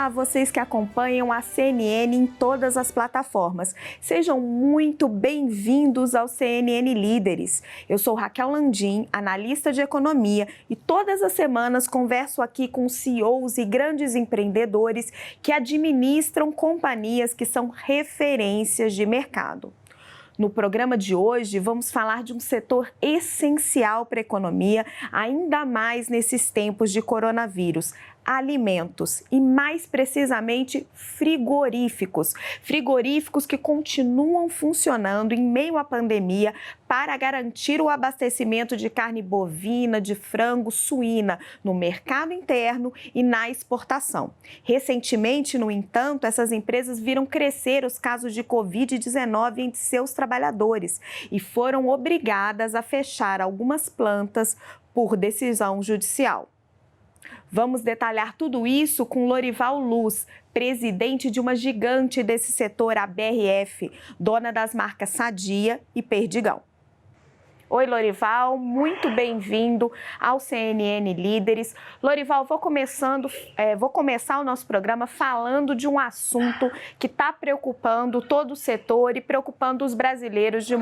Olá, vocês que acompanham a CNN em todas as plataformas. Sejam muito bem-vindos ao CNN Líderes. Eu sou Raquel Landim, analista de economia, e todas as semanas converso aqui com CEOs e grandes empreendedores que administram companhias que são referências de mercado. No programa de hoje, vamos falar de um setor essencial para a economia, ainda mais nesses tempos de coronavírus: alimentos e, mais precisamente, frigoríficos. Frigoríficos que continuam funcionando em meio à pandemia para garantir o abastecimento de carne bovina, de frango, suína no mercado interno e na exportação. Recentemente, no entanto, essas empresas viram crescer os casos de Covid-19 entre seus trabalhadores e foram obrigadas a fechar algumas plantas por decisão judicial. Vamos detalhar tudo isso com Lorival Luz, presidente de uma gigante desse setor, a BRF, dona das marcas Sadia e Perdigão. Oi, Lorival, muito bem-vindo ao CNN Líderes. Lorival, vou começar o nosso programa falando de um assunto que está preocupando todo o setor e preocupando os brasileiros de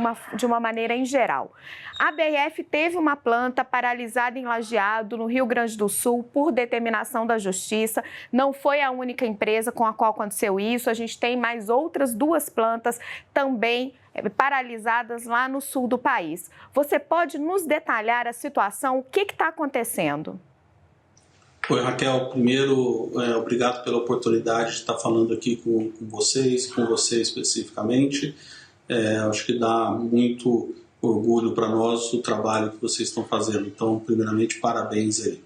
uma maneira em geral. A BRF teve uma planta paralisada em Lajeado, no Rio Grande do Sul, por determinação da Justiça. Não foi a única empresa com a qual aconteceu isso. A gente tem mais outras 2 plantas também paralisadas lá no sul do país. Você pode nos detalhar a situação? O que está acontecendo? Oi, Raquel. Primeiro, obrigado pela oportunidade de estar falando aqui com você especificamente. Acho que dá muito orgulho para nós o trabalho que vocês estão fazendo. Então, primeiramente, parabéns aí.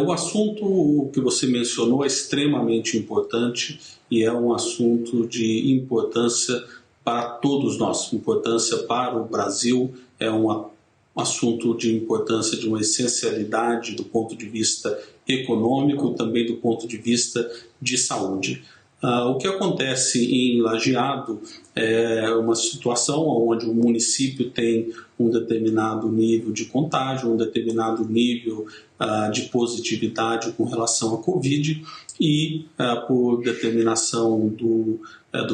O assunto que você mencionou é extremamente importante e é um assunto de importância para todos nós, importância para o Brasil, é um assunto de importância, de uma essencialidade do ponto de vista econômico, também do ponto de vista de saúde. O que acontece em Lajeado é uma situação onde o município tem um determinado nível de contágio, um determinado nível de positividade com relação à Covid e, por determinação do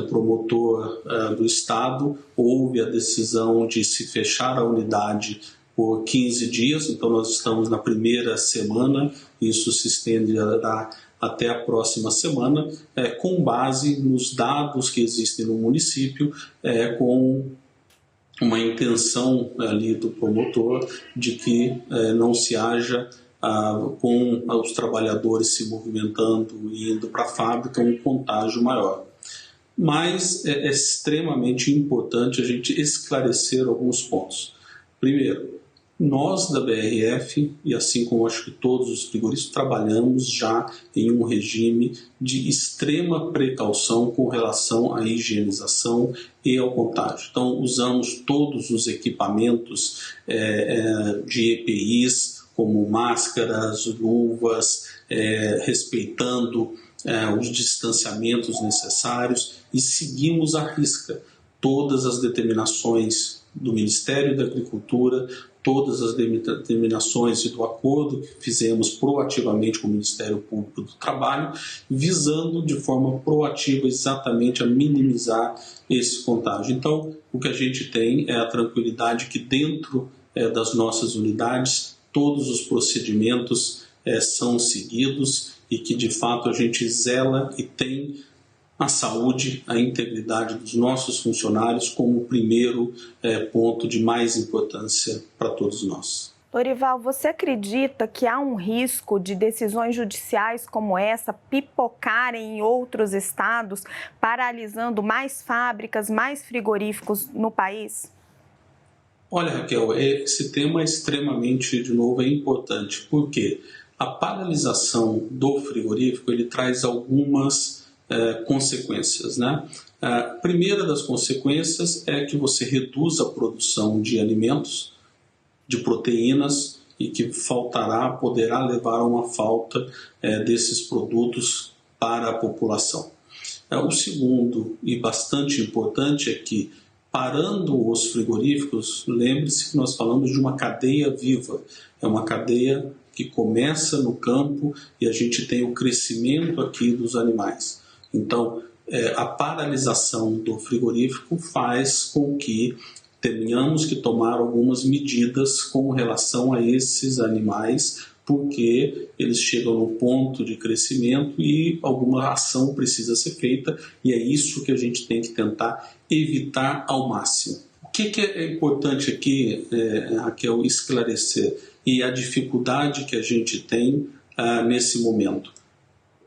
promotor do Estado, houve a decisão de se fechar a unidade por 15 dias, então nós estamos na primeira semana, isso se estenderá até a próxima semana, com base nos dados que existem no município, com uma intenção ali do promotor de que não se haja, com os trabalhadores se movimentando e indo para a fábrica, um contágio maior. Mas é extremamente importante a gente esclarecer alguns pontos. Primeiro, nós da BRF, e assim como acho que todos os frigoríficos, trabalhamos já em um regime de extrema precaução com relação à higienização e ao contágio. Então, usamos todos os equipamentos de EPIs, como máscaras, luvas, respeitando os distanciamentos necessários e seguimos à risca todas as determinações do Ministério da Agricultura, todas as determinações e do acordo que fizemos proativamente com o Ministério Público do Trabalho, visando de forma proativa exatamente a minimizar esse contágio. Então, o que a gente tem é a tranquilidade que dentro das nossas unidades todos os procedimentos são seguidos e que de fato a gente zela e tem a saúde, a integridade dos nossos funcionários como o primeiro ponto de mais importância para todos nós. Lorival, você acredita que há um risco de decisões judiciais como essa pipocarem em outros estados, paralisando mais fábricas, mais frigoríficos no país? Olha, Raquel, esse tema é extremamente, de novo, importante, porque a paralisação do frigorífico ele traz algumas consequências, né? A primeira das consequências é que você reduz a produção de alimentos, de proteínas, e que poderá levar a uma falta desses produtos para a população. O segundo e bastante importante é que Parando os frigoríficos, lembre-se que nós falamos de uma cadeia viva, é uma cadeia que começa no campo e a gente tem o crescimento aqui dos animais. Então, a paralisação do frigorífico faz com que tenhamos que tomar algumas medidas com relação a esses animais, porque eles chegam no ponto de crescimento e alguma ação precisa ser feita, e é isso que a gente tem que tentar evitar ao máximo. O que é importante aqui, Raquel, esclarecer, e a dificuldade que a gente tem nesse momento.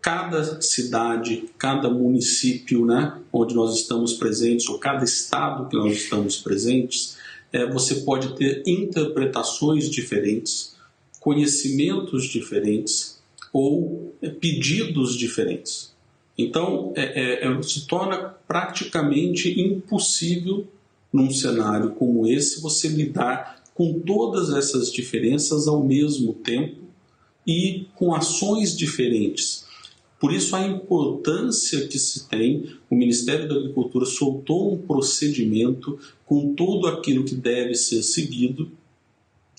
Cada cidade, cada município, né, onde nós estamos presentes, ou cada estado que nós estamos presentes, você pode ter interpretações diferentes, conhecimentos diferentes ou pedidos diferentes. Então, se torna praticamente impossível, num cenário como esse, você lidar com todas essas diferenças ao mesmo tempo e com ações diferentes. Por isso, a importância que se tem, o Ministério da Agricultura soltou um procedimento com tudo aquilo que deve ser seguido,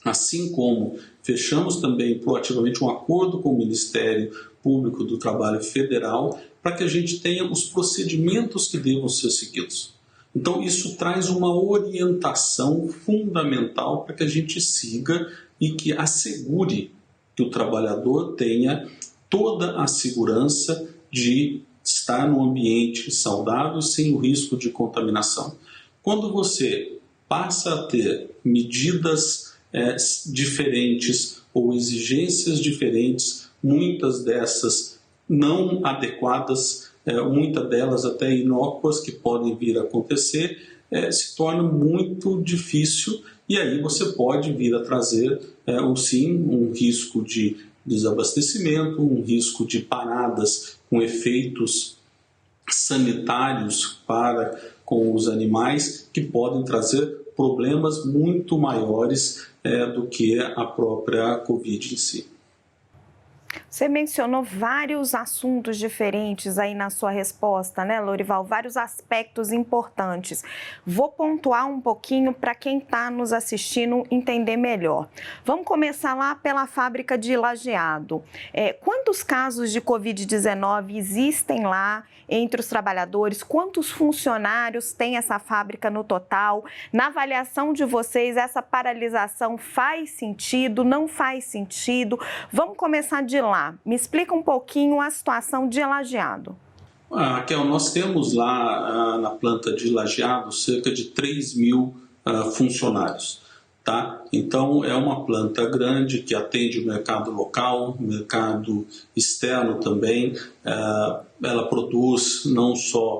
assim como fechamos também proativamente um acordo com o Ministério Público do Trabalho Federal para que a gente tenha os procedimentos que devam ser seguidos. Então, isso traz uma orientação fundamental para que a gente siga e que assegure que o trabalhador tenha toda a segurança de estar num ambiente saudável sem o risco de contaminação. Quando você passa a ter medidas diferentes ou exigências diferentes, muitas dessas não adequadas, muitas delas até inócuas que podem vir a acontecer, se torna muito difícil e aí você pode vir a trazer, sim, um risco de desabastecimento, um risco de paradas com efeitos sanitários com os animais que podem trazer problemas muito maiores do que a própria Covid em si. Você mencionou vários assuntos diferentes aí na sua resposta, né, Lorival? Vários aspectos importantes. Vou pontuar um pouquinho para quem está nos assistindo entender melhor. Vamos começar lá pela fábrica de Lajeado. Quantos casos de Covid-19 existem lá entre os trabalhadores? Quantos funcionários tem essa fábrica no total? Na avaliação de vocês, essa paralisação faz sentido? Não faz sentido? Vamos começar de lá. Me explica um pouquinho a situação de Lajeado. Raquel, nós temos lá na planta de Lajeado cerca de 3.000 funcionários. Tá? Então, é uma planta grande que atende o mercado local, o mercado externo também. Ela produz não só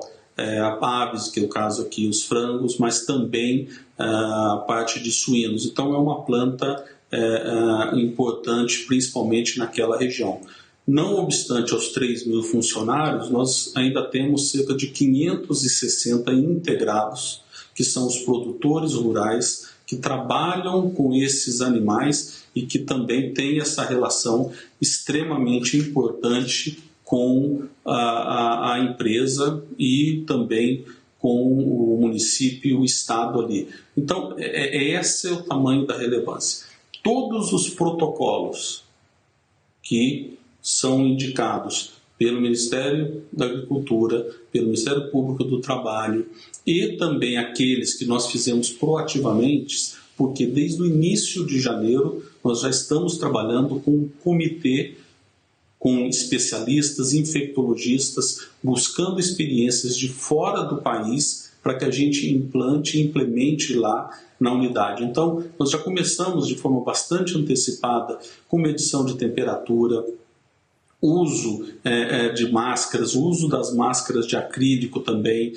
aves, que é o caso aqui, os frangos, mas também a parte de suínos. Então, é uma planta importante, principalmente naquela região. Não obstante aos 3.000 funcionários, nós ainda temos cerca de 560 integrados, que são os produtores rurais que trabalham com esses animais e que também têm essa relação extremamente importante com a empresa e também com o município e o estado ali. Então, esse é o tamanho da relevância. Todos os protocolos que são indicados pelo Ministério da Agricultura, pelo Ministério Público do Trabalho e também aqueles que nós fizemos proativamente, porque desde o início de janeiro nós já estamos trabalhando com um comitê com especialistas, infectologistas, buscando experiências de fora do país para que a gente implante e implemente lá na unidade. Então, nós já começamos de forma bastante antecipada com medição de temperatura, uso de máscaras, uso das máscaras de acrílico também,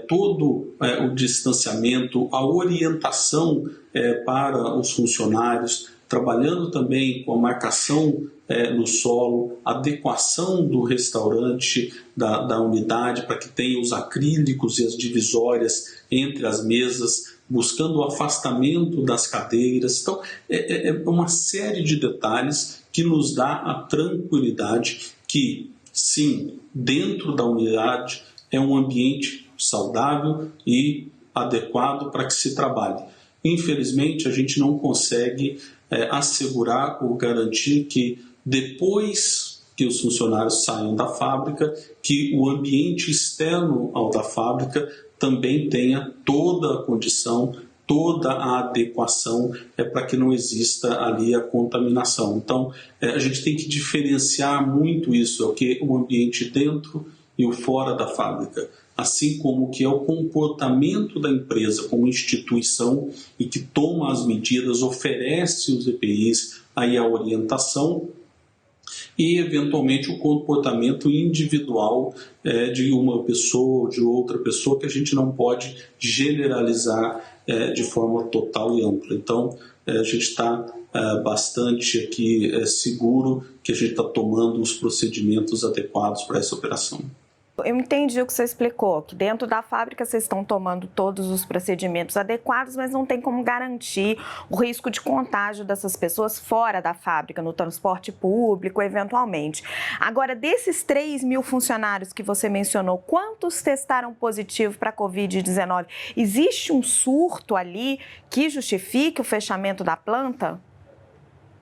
todo o distanciamento, a orientação para os funcionários, trabalhando também com a marcação no solo, adequação do restaurante, da unidade, para que tenha os acrílicos e as divisórias entre as mesas, buscando o afastamento das cadeiras. Então, é uma série de detalhes que nos dá a tranquilidade que, sim, dentro da unidade é um ambiente saudável e adequado para que se trabalhe. Infelizmente, a gente não consegue assegurar ou garantir que depois que os funcionários saiam da fábrica, que o ambiente externo ao da fábrica também tenha toda a condição, toda a adequação para que não exista ali a contaminação. Então, a gente tem que diferenciar muito isso, o que é o ambiente dentro e o fora da fábrica, assim como o que é o comportamento da empresa como instituição e que toma as medidas, oferece os EPIs, aí a orientação e, eventualmente, o comportamento individual de uma pessoa ou de outra pessoa que a gente não pode generalizar de forma total e ampla. Então, a gente está bastante aqui seguro que a gente está tomando os procedimentos adequados para essa operação. Eu entendi o que você explicou, que dentro da fábrica vocês estão tomando todos os procedimentos adequados, mas não tem como garantir o risco de contágio dessas pessoas fora da fábrica, no transporte público, eventualmente. Agora, desses 3.000 funcionários que você mencionou, quantos testaram positivo para a Covid-19? Existe um surto ali que justifique o fechamento da planta?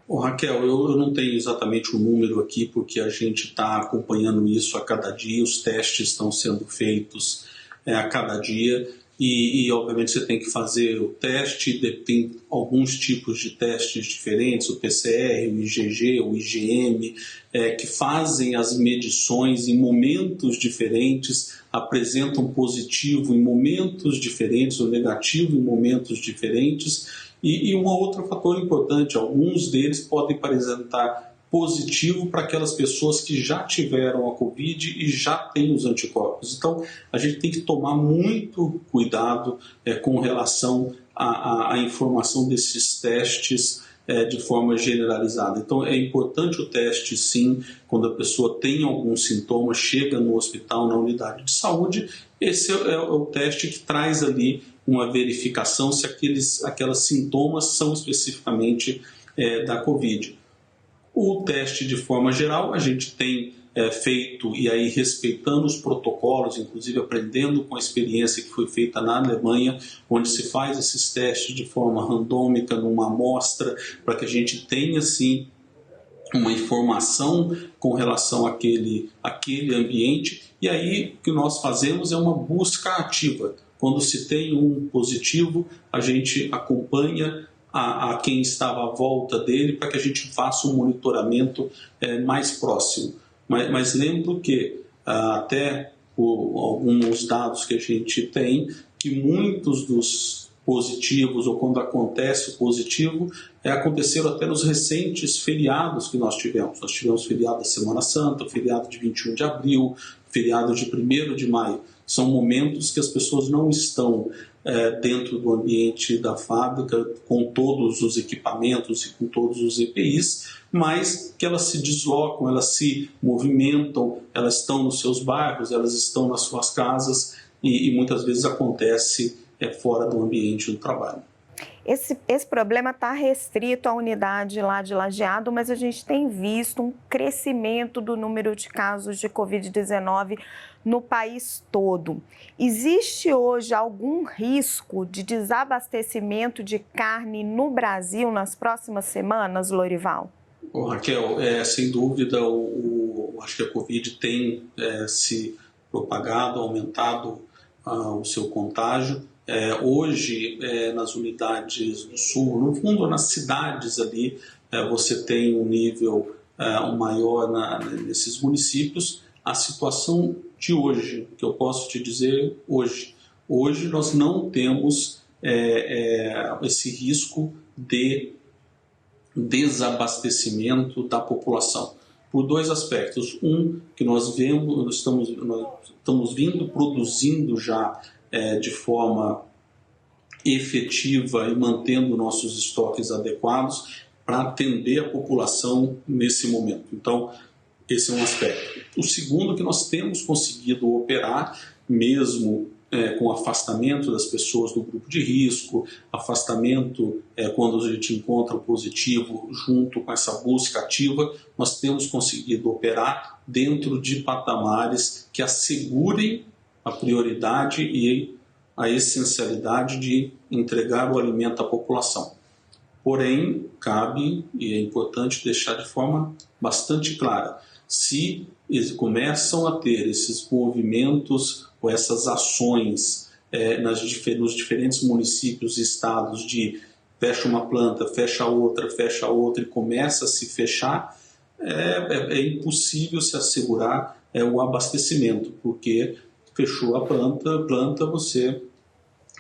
Raquel, eu não tenho exatamente o número aqui, porque a gente está acompanhando isso a cada dia, os testes estão sendo feitos a cada dia e, obviamente, você tem que fazer o teste, tem alguns tipos de testes diferentes, o PCR, o IgG, o IgM, que fazem as medições em momentos diferentes, apresentam positivo em momentos diferentes ou negativo em momentos diferentes. E um outro fator importante, alguns deles podem apresentar positivo para aquelas pessoas que já tiveram a Covid e já têm os anticorpos. Então, a gente tem que tomar muito cuidado com relação à informação desses testes de forma generalizada. Então, é importante o teste, sim, quando a pessoa tem algum sintoma, chega no hospital, na unidade de saúde, esse é o teste que traz ali uma verificação se aquelas sintomas são especificamente da Covid. O teste, de forma geral, a gente tem feito, e aí respeitando os protocolos, inclusive aprendendo com a experiência que foi feita na Alemanha, onde se faz esses testes de forma randômica, numa amostra, para que a gente tenha, sim, uma informação com relação àquele ambiente. E aí o que nós fazemos é uma busca ativa. Quando se tem um positivo, a gente acompanha a quem estava à volta dele para que a gente faça um monitoramento mais próximo. Mas lembro que até por alguns dados que a gente tem, que muitos dos positivos, ou quando acontece o positivo, aconteceram até nos recentes feriados que nós tivemos. Nós tivemos feriado da Semana Santa, feriado de 21 de abril, feriado de 1º de maio. São momentos que as pessoas não estão dentro do ambiente da fábrica com todos os equipamentos e com todos os EPIs, mas que elas se deslocam, elas se movimentam, elas estão nos seus bairros, elas estão nas suas casas e muitas vezes acontece fora do ambiente do trabalho. Esse problema está restrito à unidade lá de Lajeado, mas a gente tem visto um crescimento do número de casos de Covid-19 no país todo. Existe hoje algum risco de desabastecimento de carne no Brasil nas próximas semanas, Lorival? Raquel, sem dúvida, acho que a Covid tem se propagado, aumentado o seu contágio. Hoje, nas unidades do Sul, no fundo, nas cidades ali, você tem um nível maior nesses municípios. A situação de hoje, que eu posso te dizer hoje nós não temos esse risco de desabastecimento da população, por dois aspectos. Um, que nós estamos vindo produzindo já de forma efetiva e mantendo nossos estoques adequados para atender a população nesse momento. Então, esse é um aspecto. O segundo, que nós temos conseguido operar, mesmo com afastamento das pessoas do grupo de risco, afastamento quando a gente encontra o positivo, junto com essa busca ativa, nós temos conseguido operar dentro de patamares que assegurem a prioridade e a essencialidade de entregar o alimento à população. Porém, cabe, e é importante deixar de forma bastante clara, se eles começam a ter esses movimentos ou essas ações nos diferentes municípios e estados de fecha uma planta, fecha outra e começa a se fechar, é impossível se assegurar o abastecimento, porque fechou a planta, você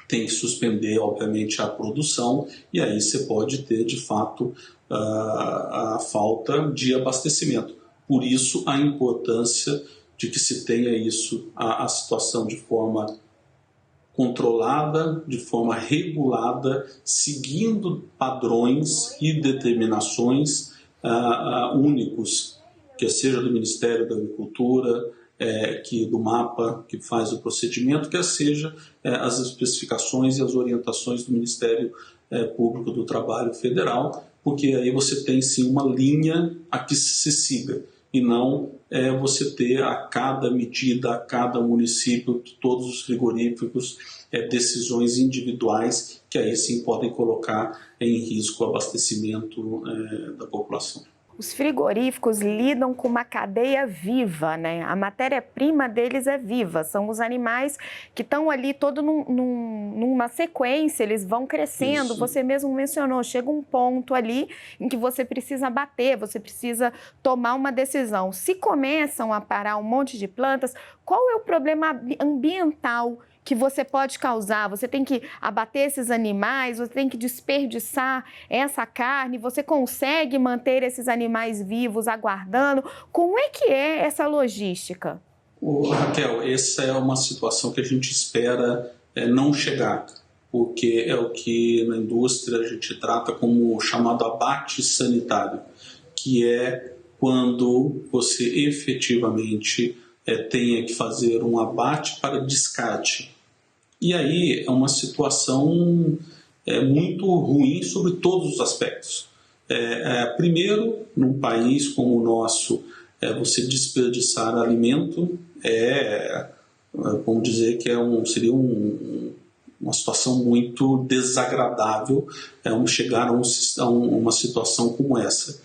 tem que suspender, obviamente, a produção e aí você pode ter, de fato, a falta de abastecimento. Por isso, a importância de que se tenha a situação de forma controlada, de forma regulada, seguindo padrões e determinações únicos, que seja do Ministério da Agricultura, do MAPA, que faz o procedimento, que seja as especificações e as orientações do Ministério Público do Trabalho Federal, porque aí você tem sim uma linha a que se siga, e não você ter a cada medida, a cada município, todos os frigoríficos, decisões individuais que aí sim podem colocar em risco o abastecimento da população. Os frigoríficos lidam com uma cadeia viva, né? A matéria-prima deles é viva, são os animais que estão ali todo numa sequência, eles vão crescendo. Isso. Você mesmo mencionou, chega um ponto ali em que você precisa abater, você precisa tomar uma decisão. Se começam a parar um monte de plantas, qual é o problema ambiental que você pode causar? Você tem que abater esses animais, você tem que desperdiçar essa carne, você consegue manter esses animais vivos aguardando? Como é que é essa logística? Raquel, essa é uma situação que a gente espera não chegar, porque é o que na indústria a gente trata como o chamado abate sanitário, que é quando você efetivamente tenha que fazer um abate para descarte. E aí é uma situação muito ruim sobre todos os aspectos. Primeiro, num país como o nosso, você desperdiçar alimento vamos dizer que seria uma situação muito desagradável chegar a uma situação como essa.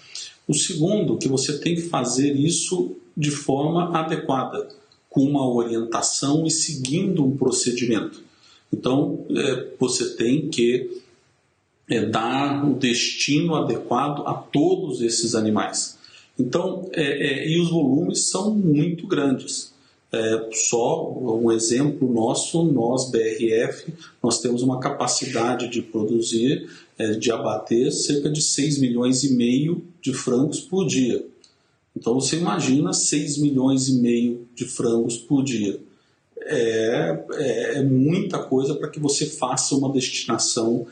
O segundo, que você tem que fazer isso de forma adequada, com uma orientação e seguindo um procedimento. Então, você tem que dar um destino adequado a todos esses animais. Então, e os volumes são muito grandes. Só um exemplo nosso, nós, BRF, nós temos uma capacidade de produzir, de abater cerca de 6,5 milhões de frangos por dia. Então, você imagina 6,5 milhões de frangos por dia. É muita coisa para que você faça uma destinação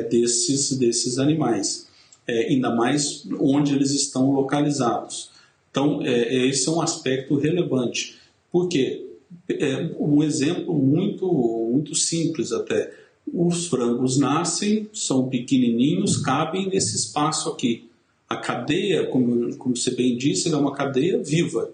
desses animais, ainda mais onde eles estão localizados. Então, esse é um aspecto relevante. Por quê? Um exemplo muito simples até. Os frangos nascem, são pequenininhos, cabem nesse espaço aqui. A cadeia, como você bem disse, é uma cadeia viva.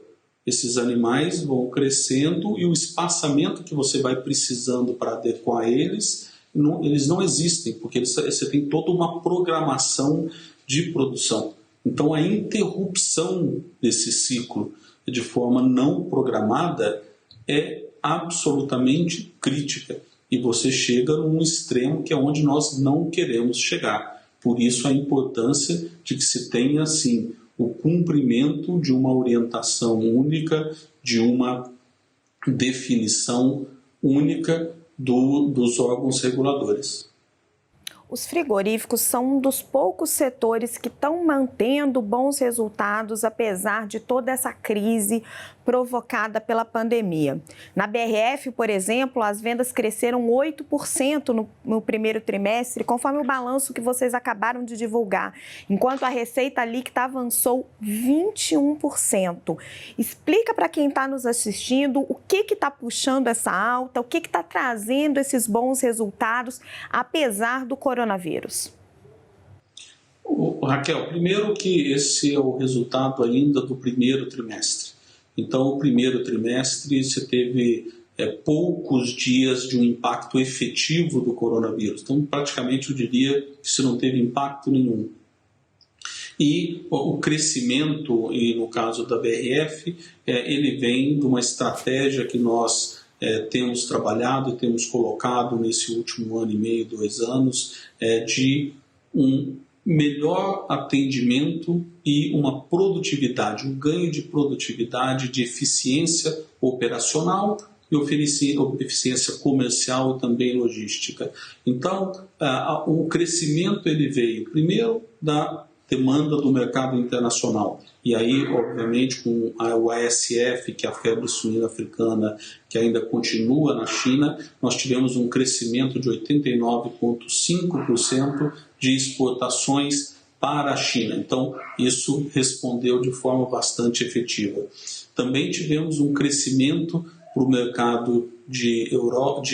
Esses animais vão crescendo e o espaçamento que você vai precisando para adequar eles não existem, porque você tem toda uma programação de produção. Então, a interrupção desse ciclo de forma não programada é absolutamente crítica. E você chega num extremo que é onde nós não queremos chegar. Por isso, a importância de que se tenha, assim, o cumprimento de uma orientação única, de uma definição única dos órgãos reguladores. Os frigoríficos são um dos poucos setores que estão mantendo bons resultados, apesar de toda essa crise provocada pela pandemia. Na BRF, por exemplo, as vendas cresceram 8% no primeiro trimestre, conforme o balanço que vocês acabaram de divulgar, enquanto a receita líquida avançou 21%. Explica para quem está nos assistindo o que está puxando essa alta, o que está trazendo esses bons resultados, apesar do coronavírus. Raquel, primeiro que esse é o resultado ainda do primeiro trimestre. Então, o primeiro trimestre você teve poucos dias de um impacto efetivo do coronavírus. Então, praticamente, eu diria que isso não teve impacto nenhum. E o crescimento, e no caso da BRF, ele vem de uma estratégia que nós temos trabalhado e temos colocado nesse último ano e meio, 2 anos, de um melhor atendimento e uma produtividade, um ganho de produtividade, de eficiência operacional e eficiência comercial e também logística. Então, o crescimento ele veio primeiro da demanda do mercado internacional. E aí, obviamente, com o ASF, que é a febre suína africana, que ainda continua na China, nós tivemos um crescimento de 89,5% de exportações para a China. Então, isso respondeu de forma bastante efetiva. Também tivemos um crescimento para o mercado de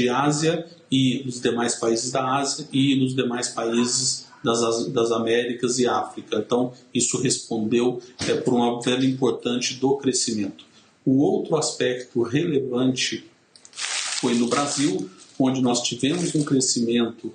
Ásia e nos demais países da Ásia e nos demais países das Américas e África. Então, isso respondeu por uma vela importante do crescimento. O outro aspecto relevante foi no Brasil, onde nós tivemos um crescimento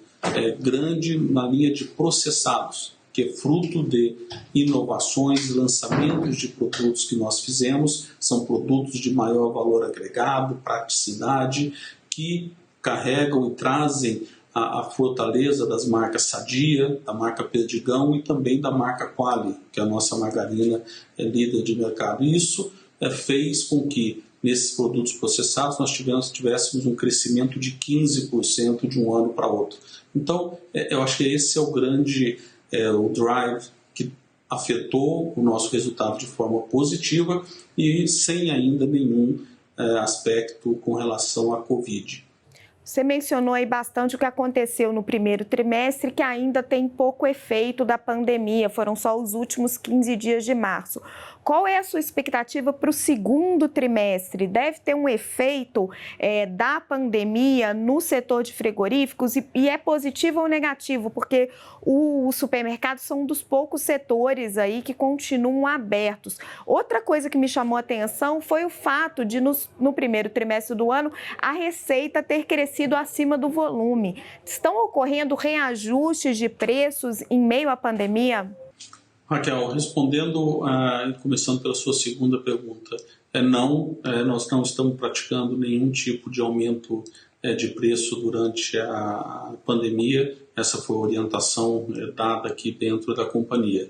grande na linha de processados, que é fruto de inovações, lançamentos de produtos que nós fizemos, são produtos de maior valor agregado, praticidade, que carregam e trazem a fortaleza das marcas Sadia, da marca Perdigão e também da marca Qualy, que é a nossa margarina líder de mercado. E isso fez com que, nesses produtos processados, nós tivéssemos um crescimento de 15% de um ano para outro. Então, eu acho que esse é o grande o drive que afetou o nosso resultado de forma positiva e sem ainda nenhum aspecto com relação à Covid. Você mencionou aí bastante o que aconteceu no primeiro trimestre, que ainda tem pouco efeito da pandemia, foram só os últimos 15 dias de março. Qual é a sua expectativa para o segundo trimestre? Deve ter um efeito da pandemia no setor de frigoríficos e é positivo ou negativo? Porque os supermercados são um dos poucos setores aí que continuam abertos. Outra coisa que me chamou a atenção foi o fato de, no primeiro trimestre do ano, a receita ter crescido acima do volume. Estão ocorrendo reajustes de preços em meio à pandemia? Raquel, respondendo e começando pela sua segunda pergunta, não, nós não estamos praticando nenhum tipo de aumento de preço durante a pandemia. Essa foi a orientação dada aqui dentro da companhia.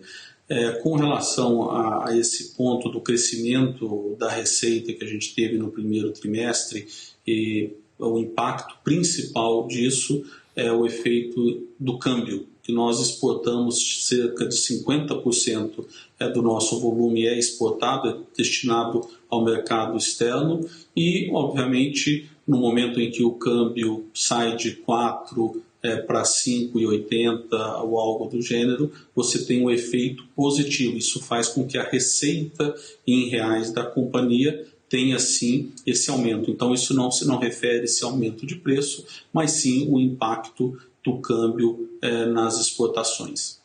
Com relação a esse ponto do crescimento da receita que a gente teve no primeiro trimestre, e o impacto principal disso é o efeito do câmbio, que nós exportamos cerca de 50% do nosso volume é exportado, é destinado ao mercado externo e, obviamente, no momento em que o câmbio sai de 4 para 5,80 ou algo do gênero, você tem um efeito positivo. Isso faz com que a receita em reais da companhia tenha sim esse aumento. Então isso não se refere a esse aumento de preço, mas sim o impacto do câmbio nas exportações.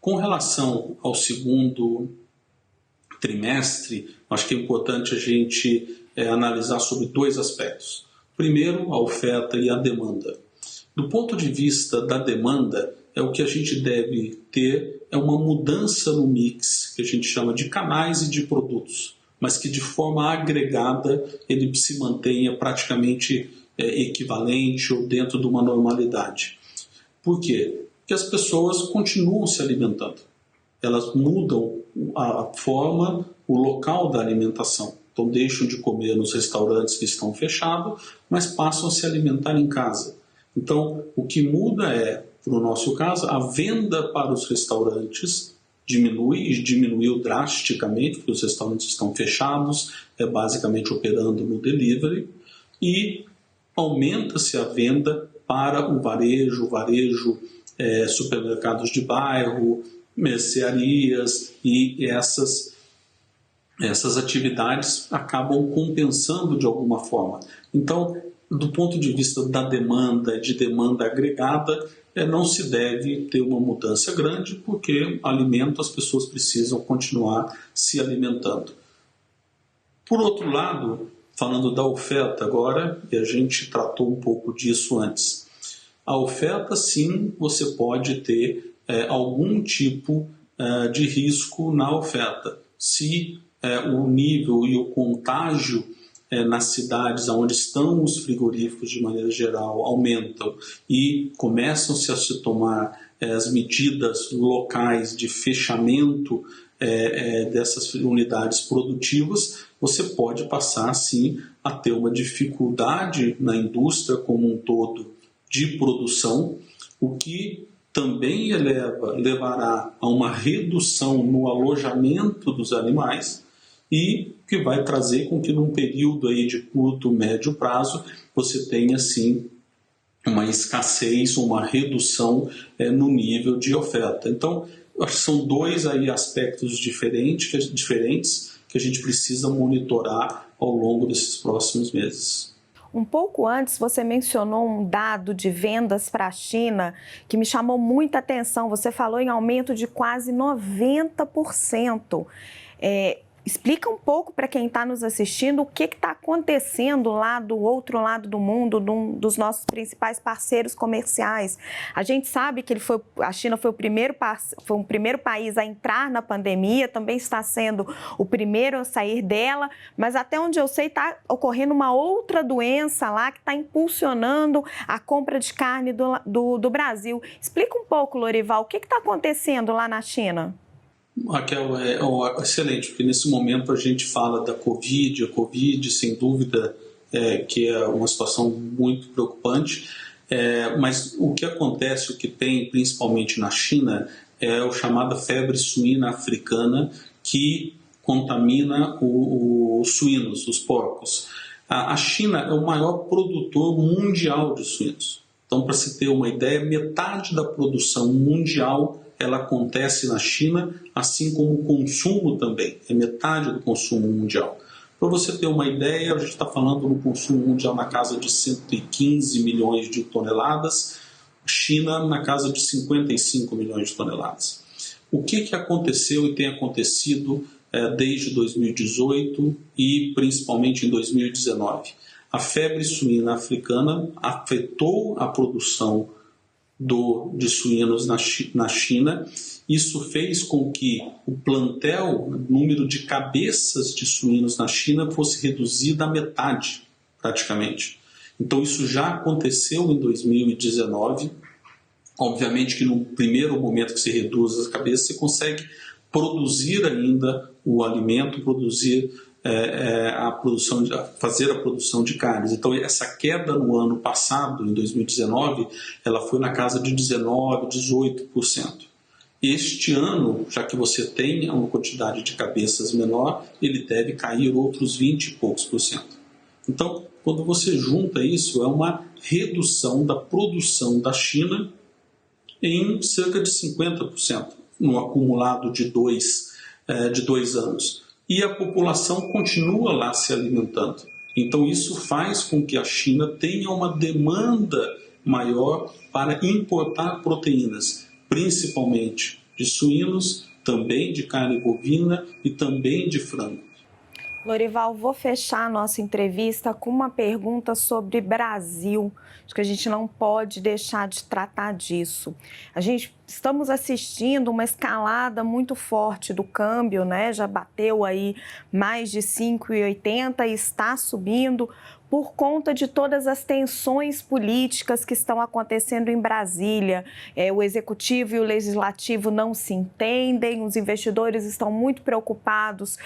Com relação ao segundo trimestre, acho que é importante a gente analisar sobre 2 aspectos. Primeiro, a oferta e a demanda. Do ponto de vista da demanda, o que a gente deve ter é uma mudança no mix, que a gente chama de canais e de produtos, mas que de forma agregada ele se mantenha praticamente equivalente ou dentro de uma normalidade. Por quê? Porque as pessoas continuam se alimentando. Elas mudam a forma, o local da alimentação. Então deixam de comer nos restaurantes que estão fechados, mas passam a se alimentar em casa. Então o que muda no nosso caso, a venda para os restaurantes diminuiu drasticamente, porque os restaurantes estão fechados, basicamente operando no delivery, e aumenta-se a venda para o varejo, supermercados de bairro, mercearias, e essas atividades acabam compensando de alguma forma. Então, do ponto de vista da demanda, de demanda agregada, não se deve ter uma mudança grande, porque alimento as pessoas precisam continuar se alimentando. Por outro lado, falando da oferta agora, e a gente tratou um pouco disso antes. A oferta, sim, você pode ter algum tipo de risco na oferta. Se o nível e o contágio nas cidades onde estão os frigoríficos de maneira geral aumentam e começam-se a se tomar as medidas locais de fechamento dessas unidades produtivas, você pode passar sim a ter uma dificuldade na indústria como um todo de produção, o que também levará a uma redução no alojamento dos animais e que vai trazer com que num período aí de curto, médio prazo, você tenha sim uma escassez, uma redução no nível de oferta. Então, acho que são dois aí aspectos diferentes que a gente precisa monitorar ao longo desses próximos meses. Um pouco antes, você mencionou um dado de vendas para a China que me chamou muita atenção. Você falou em aumento de quase 90%. Explica um pouco para quem está nos assistindo o que está acontecendo lá do outro lado do mundo, um dos nossos principais parceiros comerciais. A gente sabe que a China foi um primeiro país a entrar na pandemia, também está sendo o primeiro a sair dela, mas até onde eu sei está ocorrendo uma outra doença lá que está impulsionando a compra de carne do Brasil. Explica um pouco, Lorival, o que está acontecendo lá na China? Raquel, é excelente, porque nesse momento a gente fala da Covid, a Covid, sem dúvida, que é uma situação muito preocupante, mas o que acontece, o que tem principalmente na China, é o chamada febre suína africana, que contamina os suínos, os porcos. A China é o maior produtor mundial de suínos. Então, para se ter uma ideia, metade da produção mundial ela acontece na China, assim como o consumo também, é metade do consumo mundial. Para você ter uma ideia, a gente está falando no consumo mundial na casa de 115 milhões de toneladas, China na casa de 55 milhões de toneladas. O que aconteceu e tem acontecido desde 2018 e principalmente em 2019? A febre suína africana afetou a produção de suínos na China. Isso fez com que o plantel, o número de cabeças de suínos na China fosse reduzido à metade, praticamente. Então isso já aconteceu em 2019. Obviamente que no primeiro momento que se reduz as cabeças, você consegue produzir ainda o alimento, fazer a produção de carnes. Então, essa queda no ano passado, em 2019, ela foi na casa de 19%, 18%. Este ano, já que você tem uma quantidade de cabeças menor, ele deve cair outros 20 e poucos %. Então, quando você junta isso, é uma redução da produção da China em cerca de 50%, no acumulado de dois anos. E a população continua lá se alimentando. Então isso faz com que a China tenha uma demanda maior para importar proteínas, principalmente de suínos, também de carne bovina e também de frango. Lorival, vou fechar a nossa entrevista com uma pergunta sobre Brasil. Acho que a gente não pode deixar de tratar disso. Estamos assistindo uma escalada muito forte do câmbio, né? Já bateu aí mais de 5,80 e está subindo por conta de todas as tensões políticas que estão acontecendo em Brasília. O Executivo e o Legislativo não se entendem, os investidores estão muito preocupados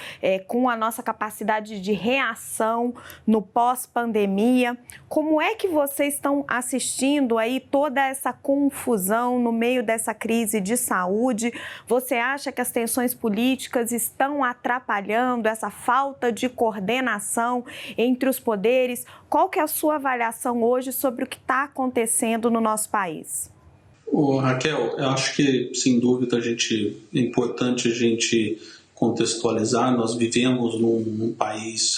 com a nossa capacidade de reação no pós-pandemia. Como é que vocês estão assistindo aí toda essa confusão no meio dessa crise de saúde? Você acha que as tensões políticas estão atrapalhando essa falta de coordenação entre os poderes? Qual que é a sua avaliação hoje sobre o que está acontecendo no nosso país? Raquel, eu acho que, sem dúvida, é importante a gente contextualizar. Nós vivemos num país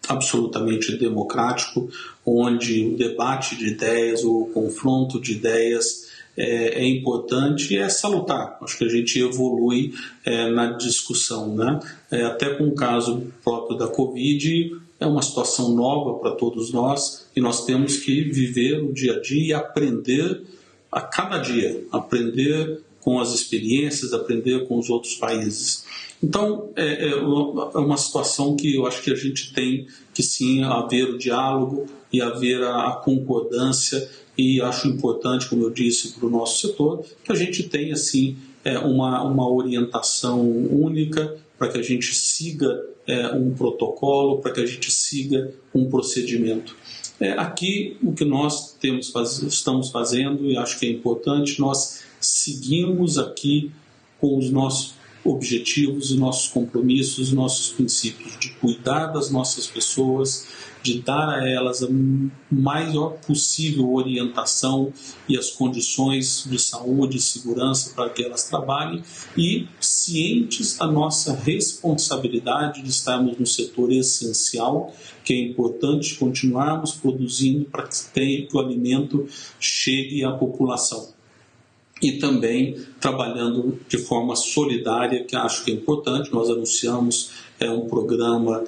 absolutamente democrático, onde o debate de ideias, o confronto de ideias é importante e é salutar. Acho que a gente evolui na discussão, né? Até com o caso próprio da Covid, é uma situação nova para todos nós e nós temos que viver o dia a dia e aprender a cada dia, aprender com as experiências, aprender com os outros países. Então, é uma situação que eu acho que a gente tem que sim haver o diálogo e haver a concordância, e acho importante, como eu disse, para o nosso setor, que a gente tenha sim uma orientação única, para que a gente siga um protocolo, para que a gente siga um procedimento. Aqui, o que nós estamos fazendo, e acho que é importante, nós seguimos aqui com os nossos objetivos, os nossos compromissos, os nossos princípios, de cuidar das nossas pessoas, de dar a elas a maior possível orientação e as condições de saúde e segurança para que elas trabalhem, e cientes da nossa responsabilidade de estarmos no setor essencial, que é importante continuarmos produzindo para que o alimento chegue à população. E também trabalhando de forma solidária, que acho que é importante. Nós anunciamos um programa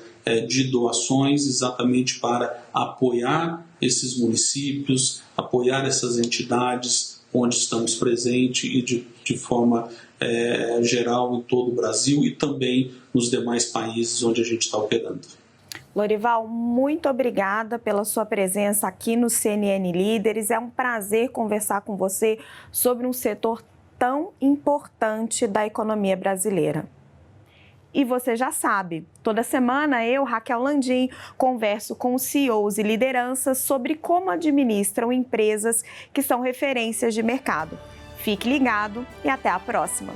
de doações exatamente para apoiar esses municípios, apoiar essas entidades onde estamos presentes e de forma geral em todo o Brasil e também nos demais países onde a gente está operando. Lorival, muito obrigada pela sua presença aqui no CNN Líderes. É um prazer conversar com você sobre um setor tão importante da economia brasileira. E você já sabe, toda semana eu, Raquel Landim, converso com CEOs e lideranças sobre como administram empresas que são referências de mercado. Fique ligado e até a próxima.